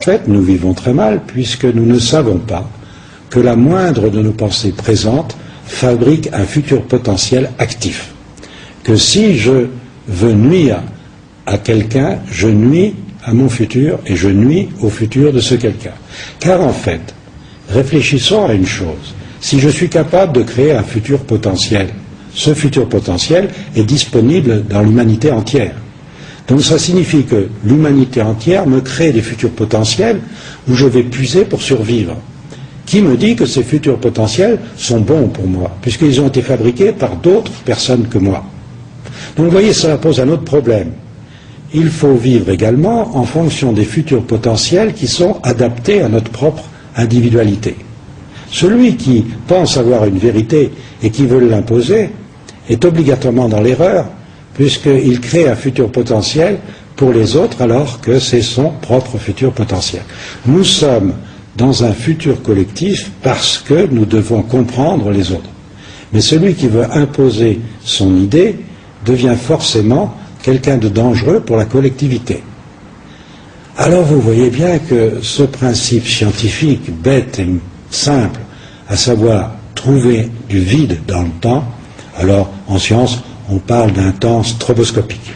En fait, nous vivons très mal puisque nous ne savons pas que la moindre de nos pensées présentes fabrique un futur potentiel actif. Que si je veux nuire à quelqu'un, je nuis à mon futur et je nuis au futur de ce quelqu'un. Car en fait, réfléchissons à une chose. Si je suis capable de créer un futur potentiel, ce futur potentiel est disponible dans l'humanité entière. Donc ça signifie que l'humanité entière me crée des futurs potentiels où je vais puiser pour survivre. Qui me dit que ces futurs potentiels sont bons pour moi, puisqu'ils ont été fabriqués par d'autres personnes que moi. Donc vous voyez, cela pose un autre problème. Il faut vivre également en fonction des futurs potentiels qui sont adaptés à notre propre individualité. Celui qui pense avoir une vérité et qui veut l'imposer est obligatoirement dans l'erreur, puisqu'il crée un futur potentiel pour les autres alors que c'est son propre futur potentiel. Nous sommes dans un futur collectif parce que nous devons comprendre les autres. Mais celui qui veut imposer son idée devient forcément quelqu'un de dangereux pour la collectivité. Alors vous voyez bien que ce principe scientifique, bête et simple, à savoir trouver du vide dans le temps, alors en science on parle d'un temps stroboscopique.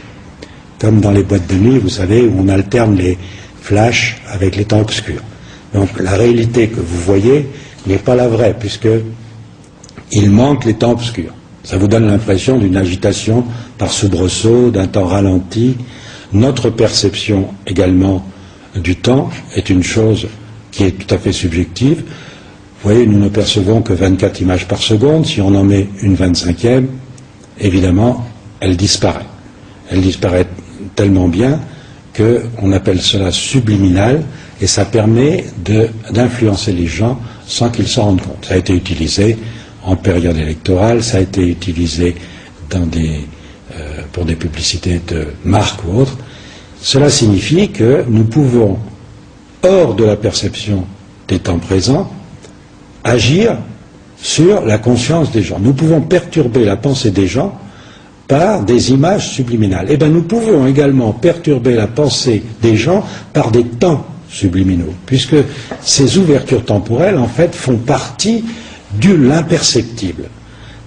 Comme dans les boîtes de nuit, vous savez, où on alterne les flashs avec les temps obscurs. Donc la réalité que vous voyez n'est pas la vraie, puisqu'il manque les temps obscurs. Ça vous donne l'impression d'une agitation par soubresaut, d'un temps ralenti. Notre perception également du temps est une chose qui est tout à fait subjective. Vous voyez, nous ne percevons que 24 images par seconde. Si on en met une 25e, évidemment, elle disparaît. Elle disparaît tellement bien qu'on appelle cela subliminal, et ça permet d'influencer les gens sans qu'ils s'en rendent compte. Ça a été utilisé en période électorale, ça a été utilisé pour des publicités de marques ou autres. Cela signifie que nous pouvons, hors de la perception des temps présents, agir sur la conscience des gens. Nous pouvons perturber la pensée des gens par des images subliminales. Eh bien, nous pouvons également perturber la pensée des gens par des temps subliminaux, puisque ces ouvertures temporelles, en fait, font partie de l'imperceptible.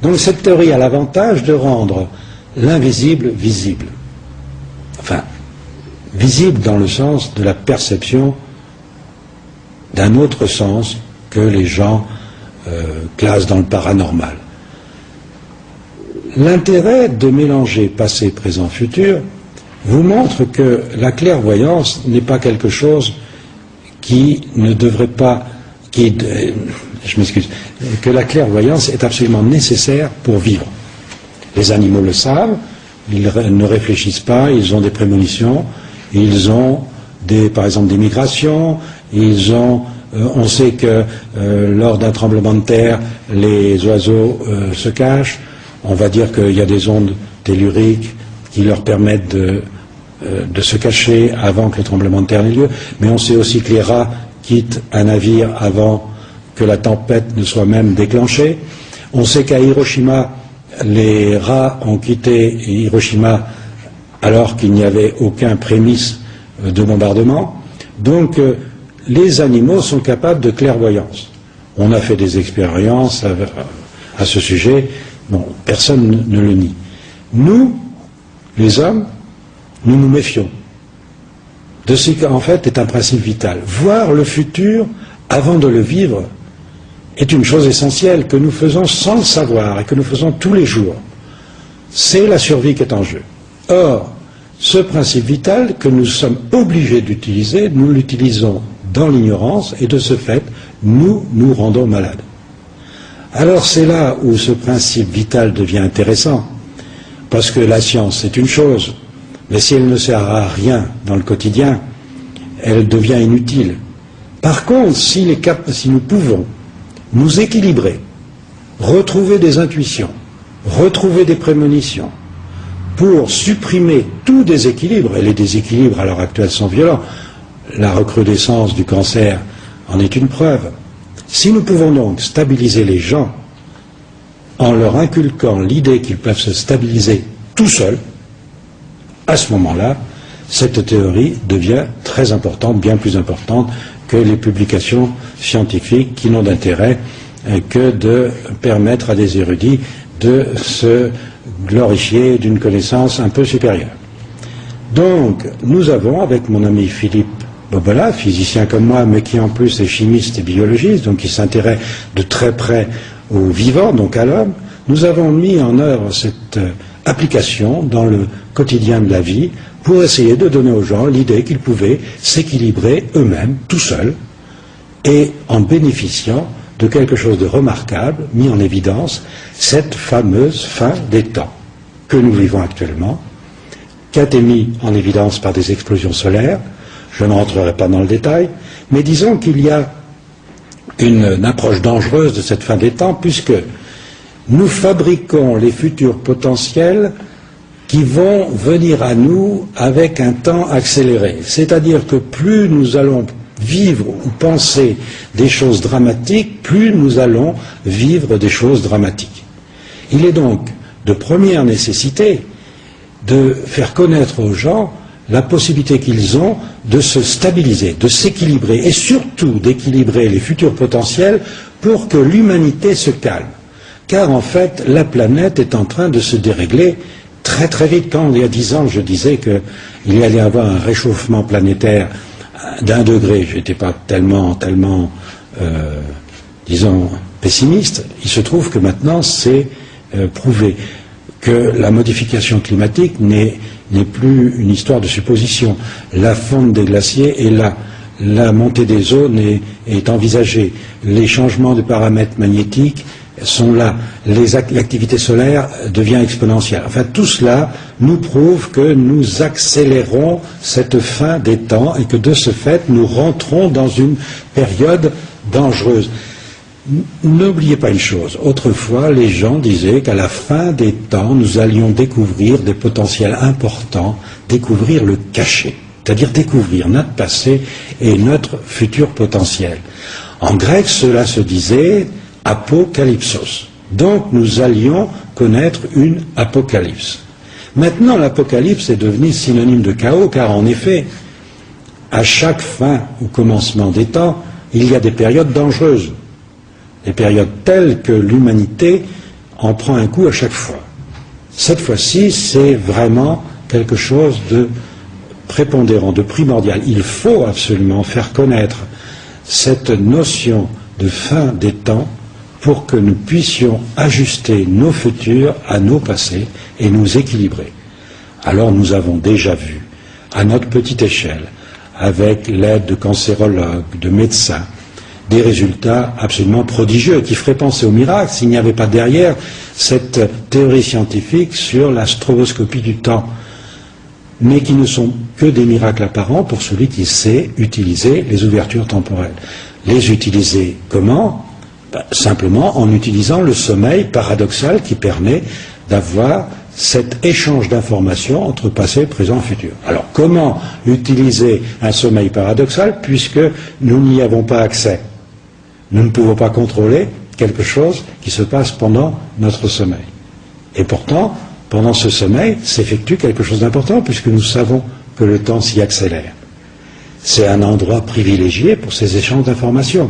Donc cette théorie a l'avantage de rendre l'invisible visible. Enfin, visible dans le sens de la perception d'un autre sens que les gens classent dans le paranormal. L'intérêt de mélanger passé, présent, futur vous montre que la clairvoyance n'est pas quelque chose qui ne devrait pas... je m'excuse, que la clairvoyance est absolument nécessaire pour vivre. Les animaux le savent, ils ne réfléchissent pas, ils ont des prémonitions, ils ont par exemple des migrations, on sait que lors d'un tremblement de terre, les oiseaux se cachent, on va dire qu'il y a des ondes telluriques qui leur permettent de se cacher avant que le tremblement de terre n'ait lieu, mais on sait aussi que les rats quittent un navire avant que la tempête ne soit même déclenchée. On sait qu'à Hiroshima, les rats ont quitté Hiroshima alors qu'il n'y avait aucun prémisse de bombardement. Donc les animaux sont capables de clairvoyance. On a fait des expériences à ce sujet, bon, personne ne le nie. Nous, les hommes, nous nous méfions de ce qui en fait est un principe vital. Voir le futur avant de le vivre est une chose essentielle que nous faisons sans le savoir et que nous faisons tous les jours. C'est la survie qui est en jeu. Or, ce principe vital que nous sommes obligés d'utiliser, nous l'utilisons dans l'ignorance et de ce fait, nous nous rendons malades. Alors c'est là où ce principe vital devient intéressant, parce que la science c'est une chose, mais si elle ne sert à rien dans le quotidien, elle devient inutile. Par contre, si nous pouvons nous équilibrer, retrouver des intuitions, retrouver des prémonitions, pour supprimer tout déséquilibre, et les déséquilibres à l'heure actuelle sont violents, la recrudescence du cancer en est une preuve. Si nous pouvons donc stabiliser les gens en leur inculquant l'idée qu'ils peuvent se stabiliser tout seuls, à ce moment-là, cette théorie devient très importante, bien plus importante que les publications scientifiques qui n'ont d'intérêt que de permettre à des érudits de se glorifier d'une connaissance un peu supérieure. Donc, nous avons, avec mon ami Philippe Bobola, physicien comme moi, mais qui en plus est chimiste et biologiste, donc qui s'intéresse de très près au vivant, donc à l'homme, nous avons mis en œuvre cette application dans le quotidien de la vie pour essayer de donner aux gens l'idée qu'ils pouvaient s'équilibrer eux-mêmes, tout seuls, et en bénéficiant de quelque chose de remarquable, mis en évidence, cette fameuse fin des temps que nous vivons actuellement, qui a été mis en évidence par des explosions solaires. Je ne rentrerai pas dans le détail, mais disons qu'il y a une approche dangereuse de cette fin des temps, puisque nous fabriquons les futurs potentiels qui vont venir à nous avec un temps accéléré. C'est-à-dire que plus nous allons vivre ou penser des choses dramatiques, plus nous allons vivre des choses dramatiques. Il est donc de première nécessité de faire connaître aux gens la possibilité qu'ils ont de se stabiliser, de s'équilibrer et surtout d'équilibrer les futurs potentiels pour que l'humanité se calme. Car en fait, la planète est en train de se dérégler très très vite. Quand il y a 10 ans, je disais qu'il y allait avoir un réchauffement planétaire d'1 degré, je n'étais pas tellement disons, pessimiste. Il se trouve que maintenant, c'est prouvé que la modification climatique n'est plus une histoire de supposition. La fonte des glaciers est là. La montée des eaux est envisagée. Les changements de paramètres magnétiques sont là. L'activité solaire devient exponentielle. Enfin, tout cela nous prouve que nous accélérons cette fin des temps et que de ce fait, nous rentrons dans une période dangereuse. N'oubliez pas une chose, autrefois les gens disaient qu'à la fin des temps nous allions découvrir des potentiels importants, découvrir le cachet, c'est-à-dire découvrir notre passé et notre futur potentiel. En grec cela se disait apocalypsos, donc nous allions connaître une apocalypse. Maintenant l'apocalypse est devenue synonyme de chaos car en effet, à chaque fin ou commencement des temps, il y a des périodes dangereuses. Des périodes telles que l'humanité en prend un coup à chaque fois. Cette fois-ci, c'est vraiment quelque chose de prépondérant, de primordial. Il faut absolument faire connaître cette notion de fin des temps pour que nous puissions ajuster nos futurs à nos passés et nous équilibrer. Alors nous avons déjà vu, à notre petite échelle, avec l'aide de cancérologues, de médecins, des résultats absolument prodigieux qui feraient penser au miracle s'il n'y avait pas derrière cette théorie scientifique sur la stroboscopie du temps, mais qui ne sont que des miracles apparents pour celui qui sait utiliser les ouvertures temporelles. Les utiliser comment? Simplement en utilisant le sommeil paradoxal qui permet d'avoir cet échange d'informations entre passé, présent et futur. Alors comment utiliser un sommeil paradoxal puisque nous n'y avons pas accès? Nous ne pouvons pas contrôler quelque chose qui se passe pendant notre sommeil. Et pourtant, pendant ce sommeil, s'effectue quelque chose d'important puisque nous savons que le temps s'y accélère. C'est un endroit privilégié pour ces échanges d'informations.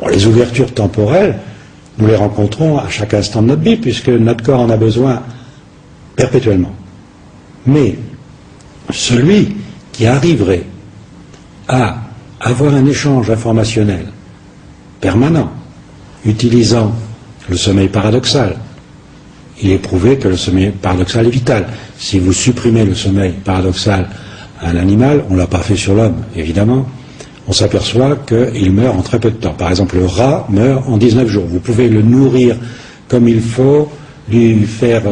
Bon, les ouvertures temporelles, nous les rencontrons à chaque instant de notre vie puisque notre corps en a besoin perpétuellement. Mais celui qui arriverait à avoir un échange informationnel permanent, utilisant le sommeil paradoxal. Il est prouvé que le sommeil paradoxal est vital. Si vous supprimez le sommeil paradoxal à un animal, on ne l'a pas fait sur l'homme, évidemment, on s'aperçoit qu'il meurt en très peu de temps. Par exemple, le rat meurt en 19 jours. Vous pouvez le nourrir comme il faut, lui faire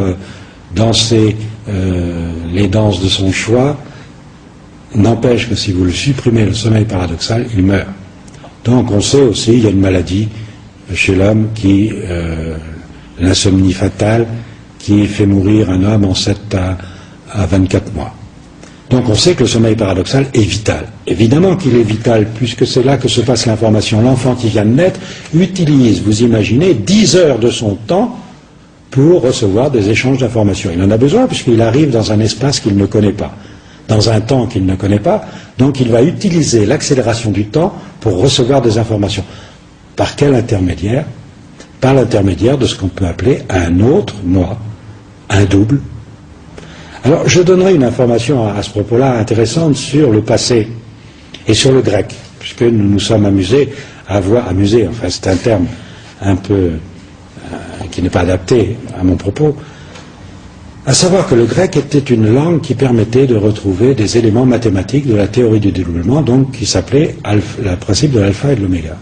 danser les danses de son choix, n'empêche que si vous le supprimez le sommeil paradoxal, il meurt. Donc on sait aussi, il y a une maladie chez l'homme l'insomnie fatale, qui fait mourir un homme en 7 à 24 mois. Donc on sait que le sommeil paradoxal est vital. Évidemment qu'il est vital, puisque c'est là que se passe l'information. L'enfant qui vient de naître utilise, vous imaginez, 10 heures de son temps pour recevoir des échanges d'informations. Il en a besoin puisqu'il arrive dans un espace qu'il ne connaît pas. dans un temps qu'il ne connaît pas, donc il va utiliser l'accélération du temps pour recevoir des informations. Par quel intermédiaire? Par l'intermédiaire de ce qu'on peut appeler un autre moi, un double. Alors je donnerai une information à ce propos-là intéressante sur le passé et sur le grec, puisque nous nous sommes amusés à voir, amusés, enfin c'est un terme un peu qui n'est pas adapté à mon propos, à savoir que le grec était une langue qui permettait de retrouver des éléments mathématiques de la théorie du dédoublement, donc qui s'appelait le principe de l'alpha et de l'oméga.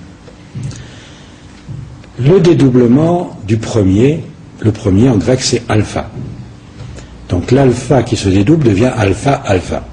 Le dédoublement du premier, le premier en grec c'est alpha. Donc l'alpha qui se dédouble devient alpha alpha.